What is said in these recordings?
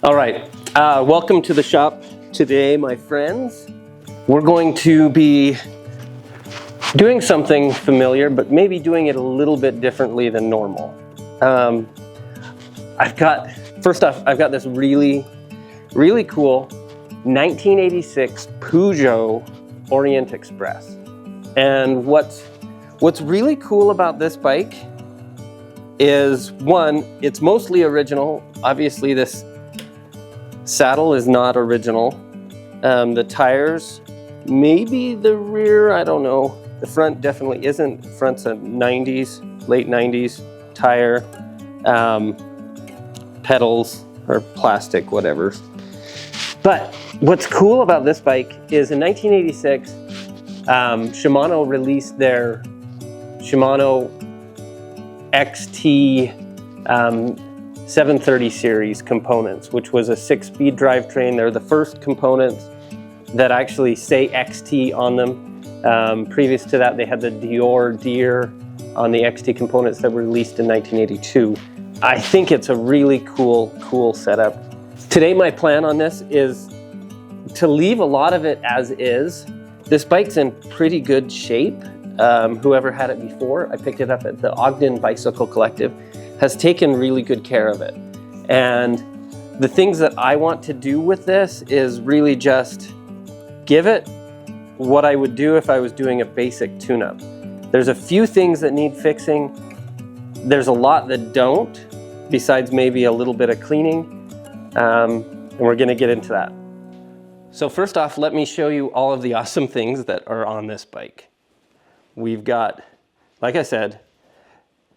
All right, welcome to the shop today, my friends. We're going to be doing something familiar, but maybe doing it a little bit differently than normal. First off, I've got this really cool 1986 Peugeot Orient Express. And what's really cool about this bike is, one, it's mostly original. Obviously, this saddle is not original. The tires, maybe the rear, I don't know. The front definitely isn't. The front's a 90s, late 90s tire. Pedals are plastic, whatever. But what's cool about this bike is in 1986, Shimano released their Shimano XT 730 series components, which was a 6-speed drivetrain. They're the first components that actually say XT on them. Previous to that, they had the Dior Deer on the XT components that were released in 1982. I think it's a really cool setup. Today, my plan on this is to leave a lot of it as is. This bike's in pretty good shape. Whoever had it before, I picked it up at the Ogden Bicycle Collective, has taken really good care of it. And the things that I want to do with this is really just give it what I would do if I was doing a basic tune-up. There's a few things that need fixing. There's a lot that don't, besides maybe a little bit of cleaning. And we're gonna get into that. So first off, let me show you all of the awesome things that are on this bike. We've got, like I said,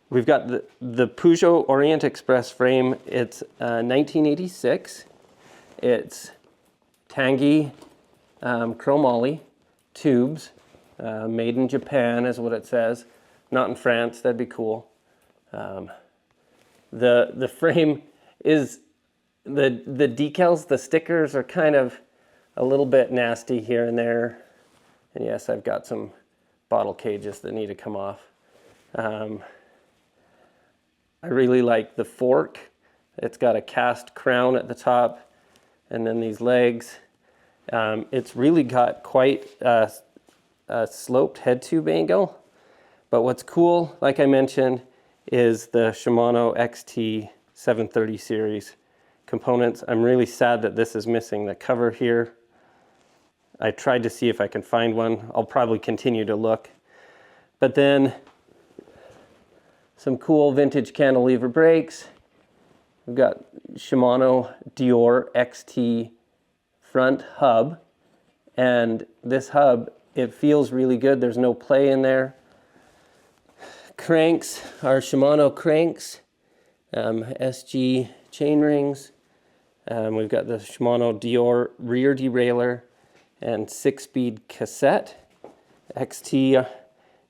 we've got the Peugeot Orient Express frame. It's 1986. It's Tangy chromoly tubes, made in Japan is what it says. Not in France, that'd be cool. The frame is, the decals, the stickers are kind of a little bit nasty here and there. And yes, I've got some bottle cages that need to come off. I really like the fork. It's got a cast crown at the top and then these legs. It's really got quite a sloped head tube angle. But what's cool, like I mentioned, is the Shimano XT 730 series components. I'm really sad that this is missing the cover here. I tried to see if I can find one. I'll probably continue to look. But then some cool vintage cantilever brakes. We've got Shimano Dior XT front hub. And this hub, it feels really good. There's no play in there. Cranks are Shimano cranks, SG chain rings. We've got the Shimano Dior rear derailleur and 6-speed cassette XT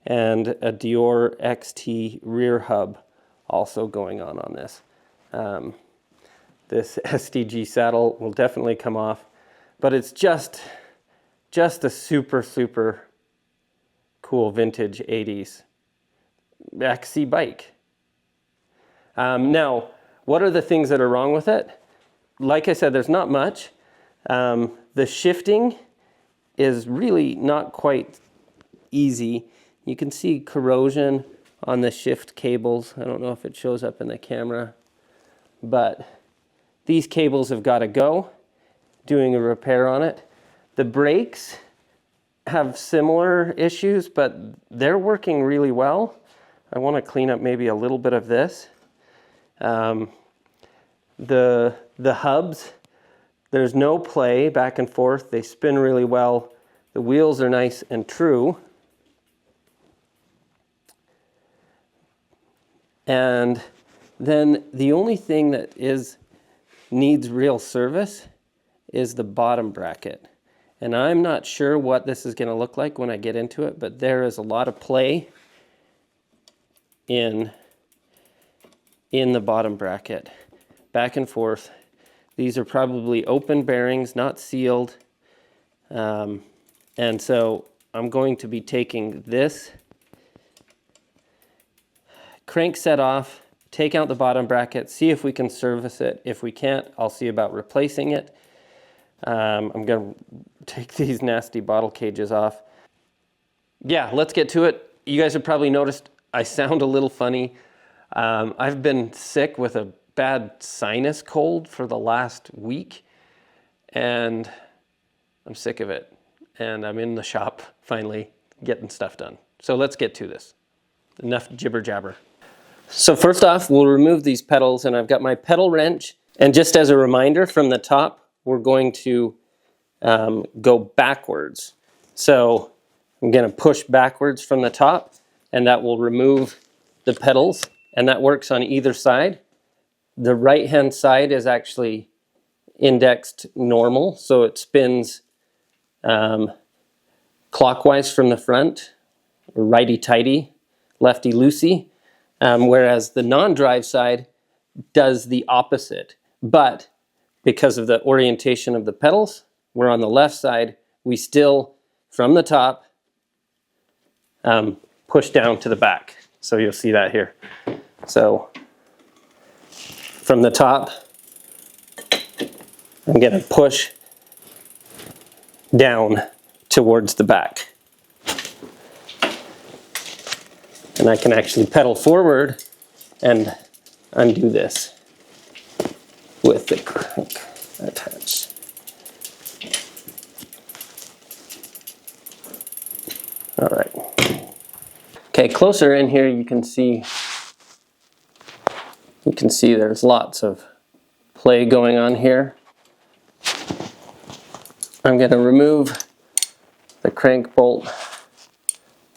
and a Dior XT rear hub also going on this. This SDG saddle will definitely come off, but it's just a super cool vintage 80s XC bike. Now, what are the things that are wrong with it? Like I said, there's not much. The shifting is really not quite easy. You can see corrosion on the shift cables. I don't know if it shows up in the camera, but these cables have got to go. Doing a repair on it. The brakes have similar issues, but they're working really well. I want to clean up maybe a little bit of this. The hubs, there's no play back and forth. They spin really well. The wheels are nice and true. And then the only thing that needs real service is the bottom bracket. And I'm not sure what this is going to look like when I get into it, but there is a lot of play in the bottom bracket. Back and forth. These are probably open bearings, not sealed. And so I'm going to be taking this crank set off take out the bottom bracket, see if we can service it. If we can't, I'll see about replacing it. I'm gonna take these nasty bottle cages off. Yeah, let's get to it. You guys have probably noticed I sound a little funny. I've been sick with a bad sinus cold for the last week, and I'm sick of it. And I'm in the shop finally getting stuff done. So let's get to this. Enough jibber jabber. So first off, we'll remove these pedals, and I've got my pedal wrench. And just as a reminder, from the top, we're going to go backwards. So I'm going to push backwards from the top, and that will remove the pedals, and that works on either side. The right-hand side is actually indexed normal, so it spins clockwise from the front, righty-tighty, lefty-loosey, whereas the non-drive side does the opposite. But because of the orientation of the pedals, we're on the left side, we still, from the top, push down to the back. So you'll see that here. So from the top, I'm going to push down towards the back. And I can actually pedal forward and undo this with the crank attached. All right. Okay, closer in here you can see there's lots of play going on here. I'm going to remove the crank bolt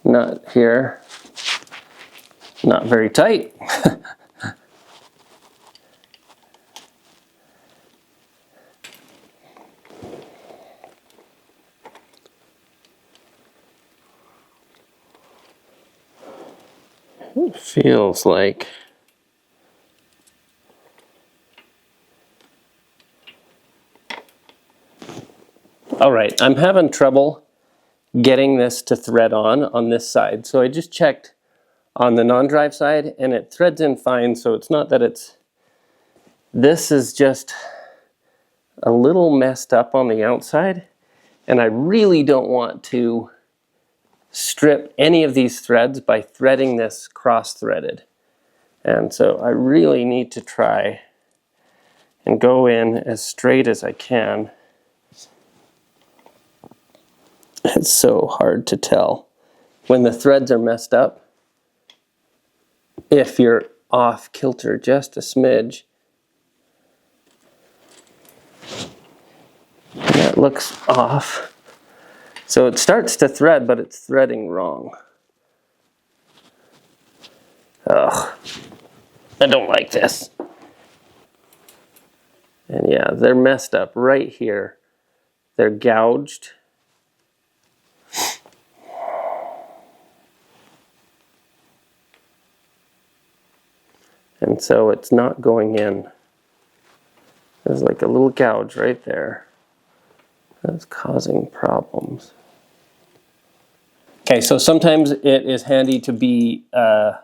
nut here. Not very tight. It feels like all right, I'm having trouble getting this to thread on this side. So I just checked on the non-drive side and it threads in fine, so it's not that it's, this is just a little messed up on the outside, and I really don't want to strip any of these threads by threading this cross-threaded. And so I really need to try and go in as straight as I can. It's so hard to tell when the threads are messed up. If you're off kilter just a smidge, that looks off. So it starts to thread, but it's threading wrong. Ugh, I don't like this. And yeah, they're messed up right here. They're gouged. And so it's not going in. There's like a little gouge right there. That's causing problems. Okay, so sometimes it is handy to be a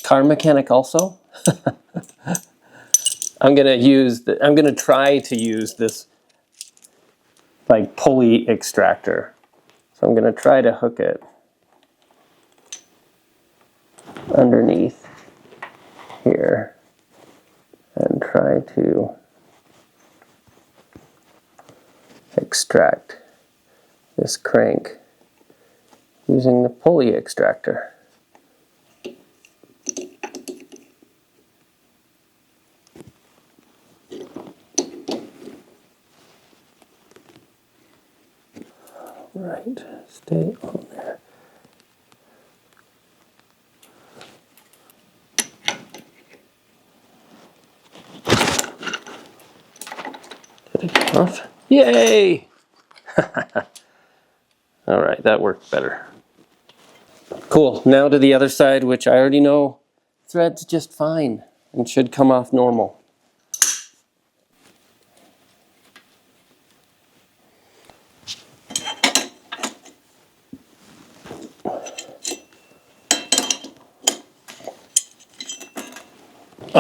car mechanic also. I'm gonna try to use this like pulley extractor. So I'm gonna try to hook it underneath here and try to extract this crank using the pulley extractor. Right, stay on there. Get it off. Yay! All right, that worked better. Cool, now to the other side, which I already know threads just fine and should come off normal.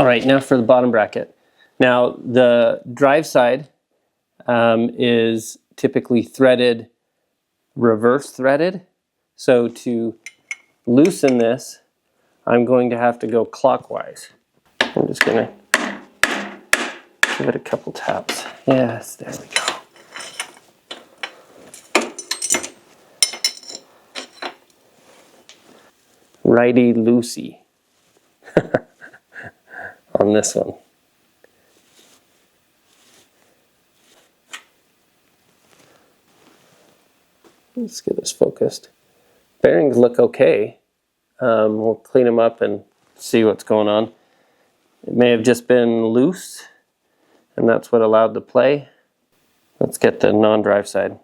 All right, now for the bottom bracket. Now the drive side is typically threaded, reverse threaded. So to loosen this, I'm going to have to go clockwise. I'm just gonna give it a couple taps. Yes, there we go. Righty loosey on this one. Let's get this focused. Bearings look okay. We'll clean them up and see what's going on. It may have just been loose, and that's what allowed the play. Let's get the non-drive side.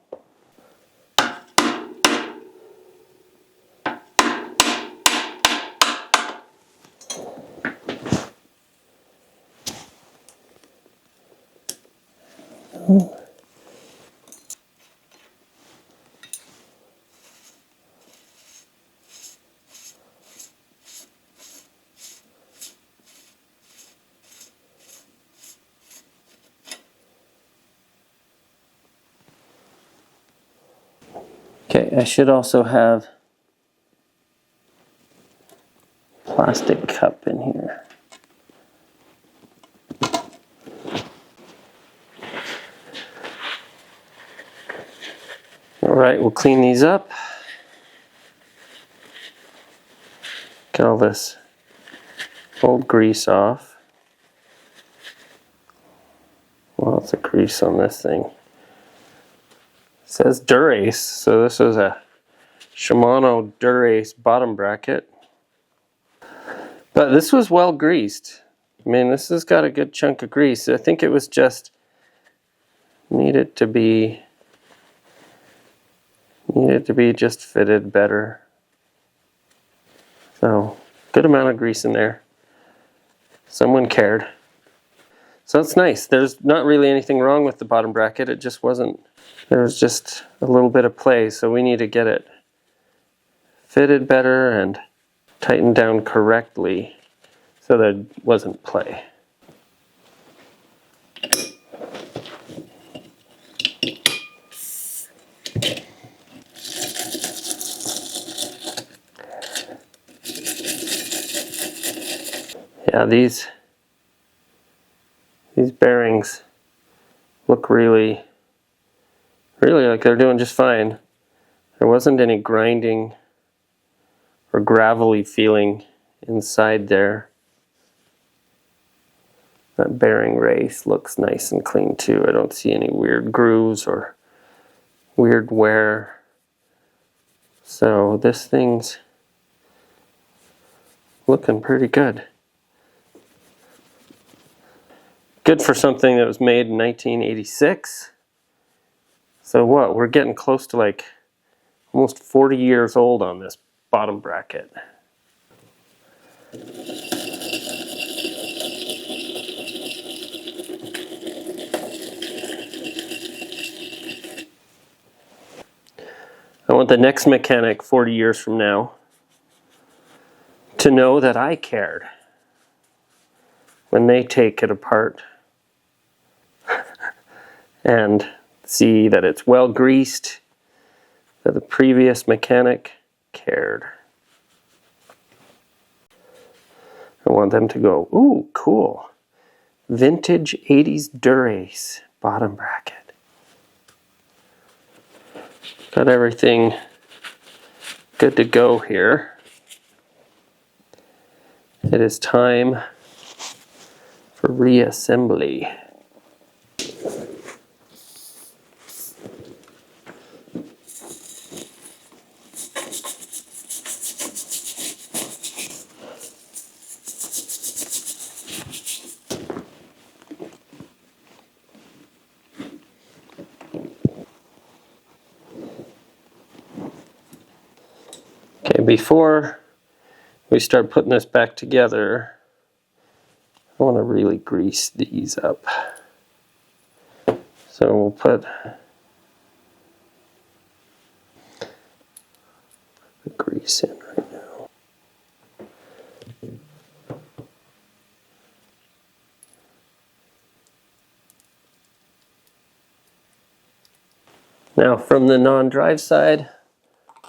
Okay, I should also have a plastic cup in here. All right, we'll clean these up. Get all this old grease off. Lots of grease on this thing. It says Durace, so this is a Shimano Durace bottom bracket. But this was well greased. I mean, this has got a good chunk of grease. I think it was just needed to be just fitted better. So, good amount of grease in there. Someone cared. So that's nice. There's not really anything wrong with the bottom bracket. It just wasn't, there was just a little bit of play, so we need to get it fitted better and tightened down correctly so there wasn't play. Yeah, these bearings look really like they're doing just fine. There wasn't any grinding or gravelly feeling inside there. That bearing race looks nice and clean too. I don't see any weird grooves or weird wear. So this thing's looking pretty good. Good for something that was made in 1986. So what, we're getting close to like almost 40 years old on this bottom bracket. I want the next mechanic 40 years from now to know that I cared when they take it apart and see that it's well greased, that the previous mechanic cared. I want them to go, ooh, cool. Vintage 80s Durace bottom bracket. Got everything good to go here. It is time for reassembly. Okay, before we start putting this back together, I want to really grease these up. So we'll put the grease in right now. Now from the non-drive side,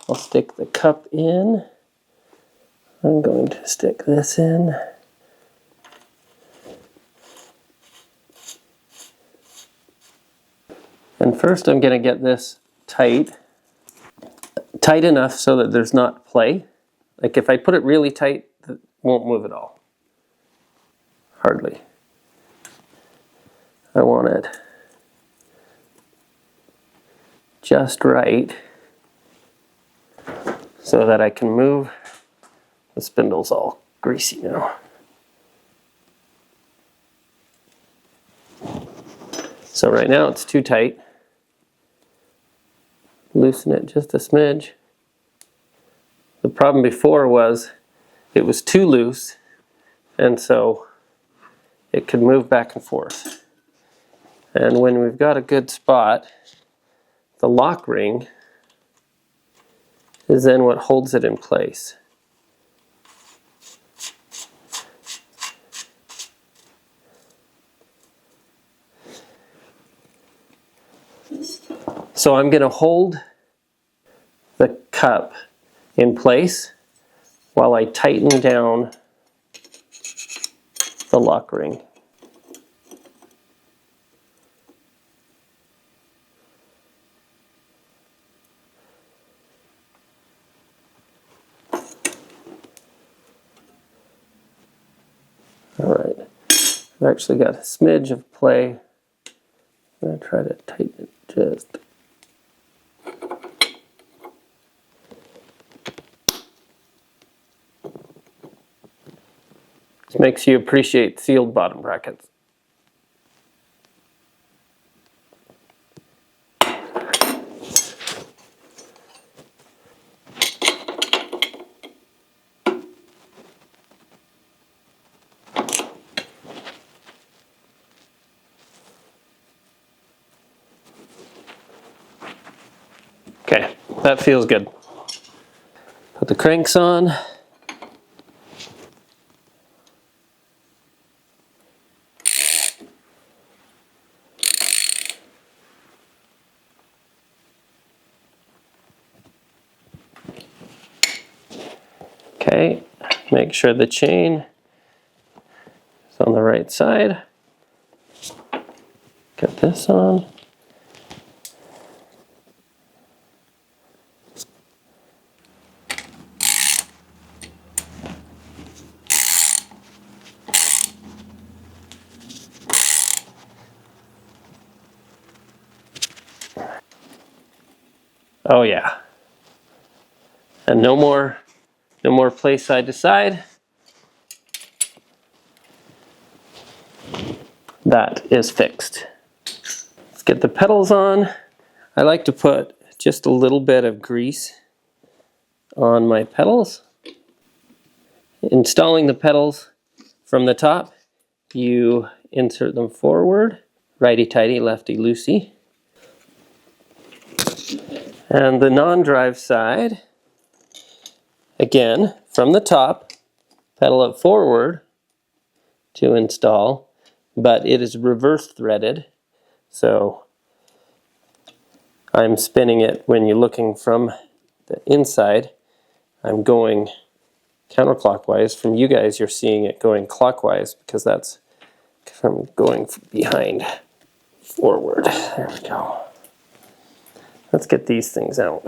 I'll stick the cup in. I'm going to stick this in. And first I'm going to get this tight enough so that there's not play. Like if I put it really tight, it won't move at all. Hardly. I want it just right so that I can move. The spindle's all greasy now. So right now it's too tight. Loosen it just a smidge. The problem before was it was too loose, and so it could move back and forth. And when we've got a good spot, the lock ring is then what holds it in place. So I'm going to hold the cup in place while I tighten down the lock ring. All right, I've actually got a smidge of play. I'm going to try to tighten it just. This makes you appreciate sealed bottom brackets. Okay, that feels good. Put the cranks on. Okay, make sure the chain is on the right side. Get this on. Oh yeah. And no more play side to side. That is fixed. Let's get the pedals on. I like to put just a little bit of grease on my pedals. Installing the pedals from the top, you insert them forward, righty-tighty, lefty-loosey. And the non-drive side, again, from the top, pedal it forward to install, but it is reverse threaded, so I'm spinning it when you're looking from the inside. I'm going counterclockwise. From you guys, you're seeing it going clockwise because that's from going behind forward. There we go. Let's get these things out.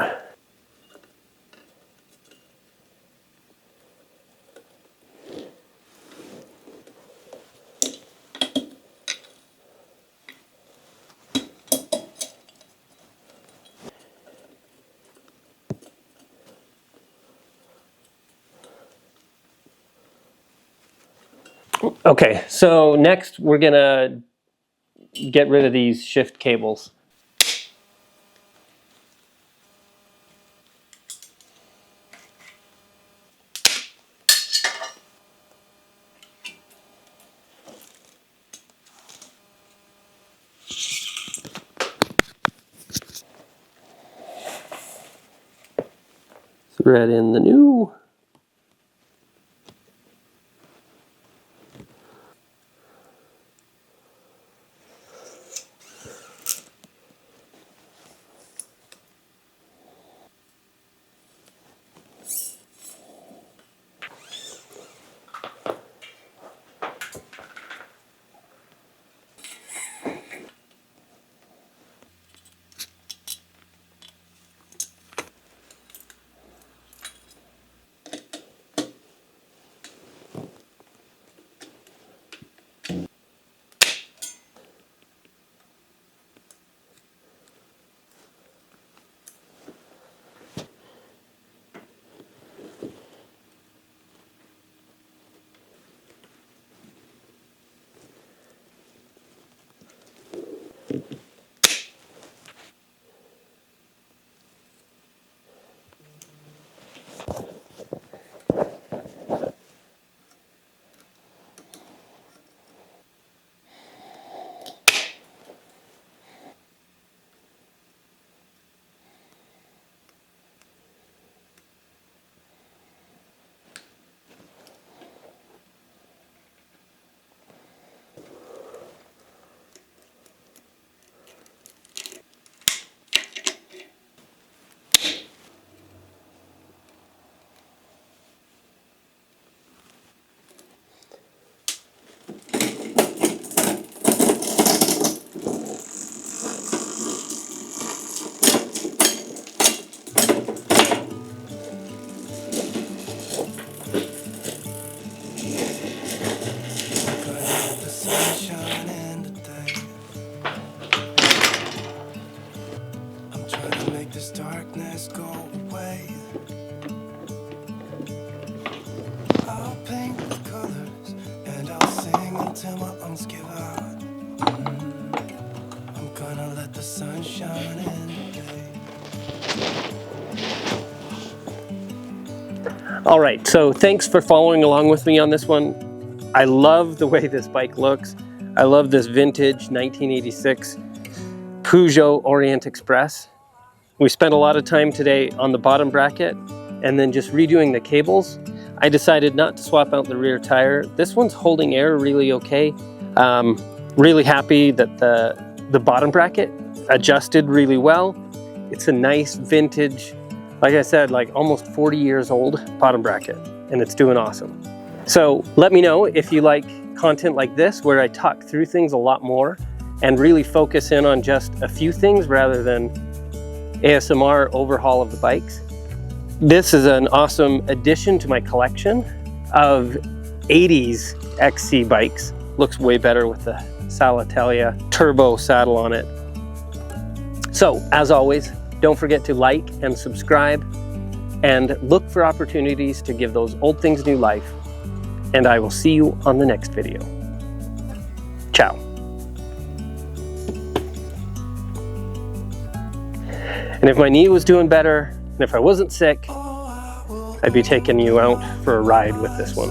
Okay, so next we're gonna get rid of these shift cables. Thread in the new. This darkness go away. I'll paint with colors and I'll sing until my lungs give out. I'm gonna let the sun shine in the day. All right, so thanks for following along with me on this one. I love the way this bike looks. I love this vintage 1986 Peugeot Orient Express. We spent a lot of time today on the bottom bracket and then just redoing the cables. I decided not to swap out the rear tire. This one's holding air really okay. Really happy that the bottom bracket adjusted really well. It's a nice vintage, like I said, like almost 40 years old bottom bracket, and it's doing awesome. So let me know if you like content like this where I talk through things a lot more and really focus in on just a few things rather than ASMR overhaul of the bikes. This is an awesome addition to my collection of 80s XC bikes. Looks way better with the Salitalia turbo saddle on it. So as always, don't forget to like and subscribe and look for opportunities to give those old things new life. And I will see you on the next video. Ciao. And if my knee was doing better, and if I wasn't sick, I'd be taking you out for a ride with this one.